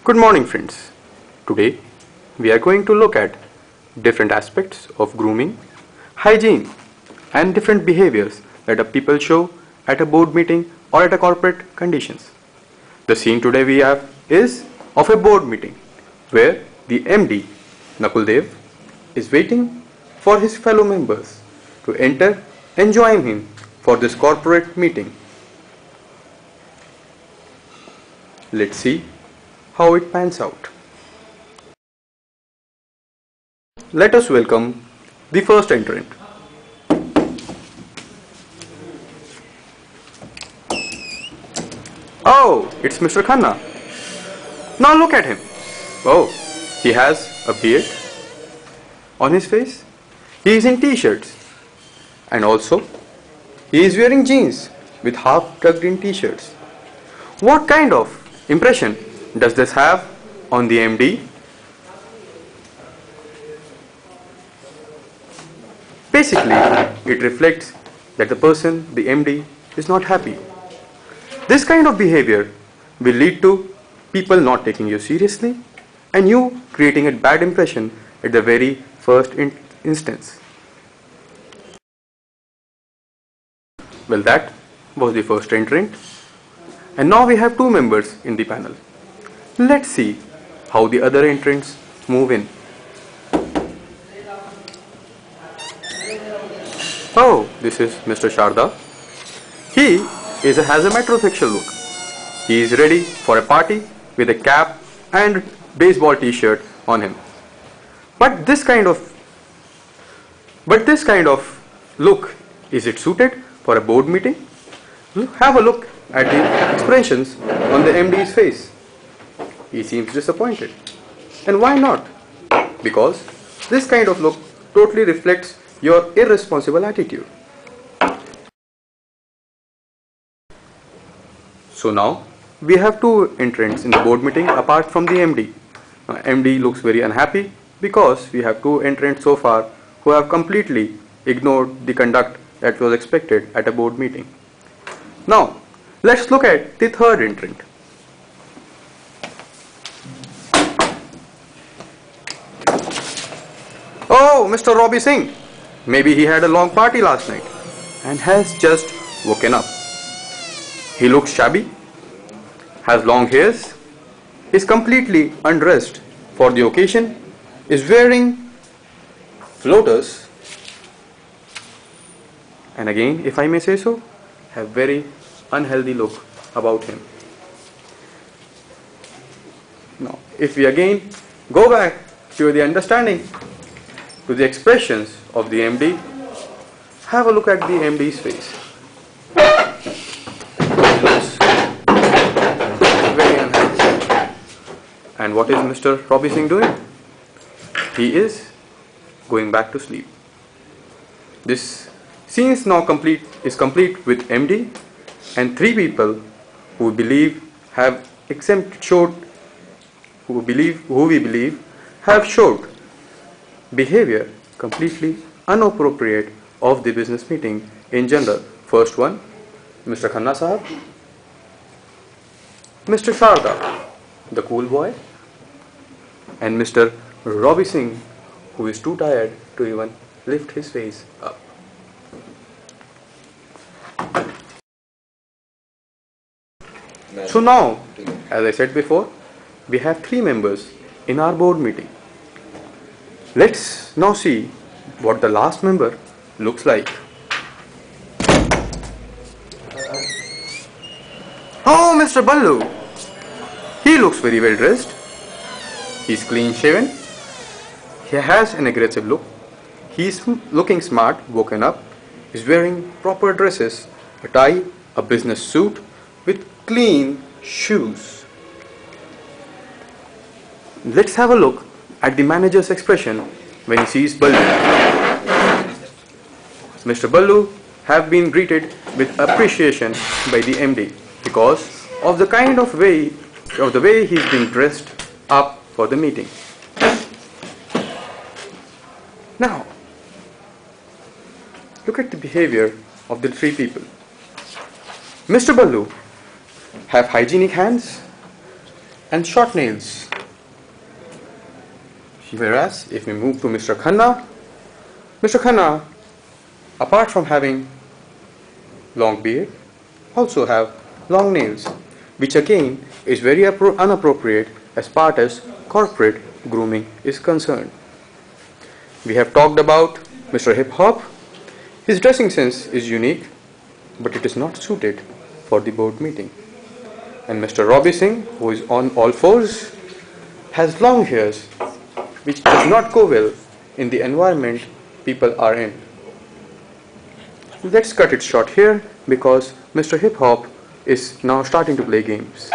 Good morning friends. Today we are going to look at different aspects of grooming, hygiene and different behaviors that people show at a board meeting or at a corporate conditions. The scene today we have is of a board meeting where the MD Nakuldev is waiting for his fellow members to enter and join him for this corporate meeting. Let's see how it pans out. Let us welcome the first entrant. Oh, it's Mr. Khanna. Now look at him. Oh, he has a beard on his face. He is in t-shirts and also he is wearing jeans with half tucked in t-shirts. What kind of impression does this have on the MD? Basically, it reflects that the person, the MD, is not happy. This kind of behavior will lead to people not taking you seriously and you creating a bad impression at the very first instance. Well, that was the first entrant. And now we have two members in the panel. Let's see how the other entrants move in. Oh, this is Mr. Sharda. He has a metrosexual look. He is ready for a party with a cap and baseball t-shirt on him. But this kind of look, is it suited for a board meeting? Have a look at the expressions on the MD's face. He seems disappointed. And why not? Because this kind of look totally reflects your irresponsible attitude. So now we have two entrants in the board meeting apart from the MD. MD looks very unhappy because we have two entrants so far who have completely ignored the conduct that was expected at a board meeting. Now let's look at the third entrant. Oh, Mr. Robbie Singh. Maybe he had a long party last night and has just woken up. He looks shabby, has long hairs, is completely undressed for the occasion, is wearing floaters, and again, if I may say so, have very unhealthy look about him. Now, if we again go back to the understanding, to the expressions of the MD, have a look at the MD's face. He looks very unhappy. And what is Mr. Robbie Singh doing? He is going back to sleep. This scene is now complete with MD and three people who we believe have showed behavior completely inappropriate of the business meeting in general. First one, Mr. Khanna Sahab, Mr. Sharda, the cool boy, and Mr. Robbie Singh, who is too tired to even lift his face up. So now, as I said before, we have three members in our board meeting. Let's now see what the last member looks like. Oh, Mr. Ballu. He looks very well dressed. He's clean shaven. He has an aggressive look. He's looking smart, woken up. He's wearing proper dresses, a tie, a business suit with clean shoes. Let's have a look at the manager's expression when he sees Ballu. Mr. Ballu have been greeted with appreciation by the MD because of the way he's been dressed up for the meeting. Now, look at the behavior of the three people. Mr. Ballu have hygienic hands, and short nails. Whereas if we move to Mr. Khanna, apart from having long beard, also have long nails, which again is very unappropriate as far as corporate grooming is concerned. We have talked about Mr. Hip Hop. His dressing sense is unique, but it is not suited for the board meeting. And Mr. Robbie Singh, who is on all fours, has long hairs, which does not go well in the environment people are in. Let's cut it short here because Mr. Hip Hop is now starting to play games.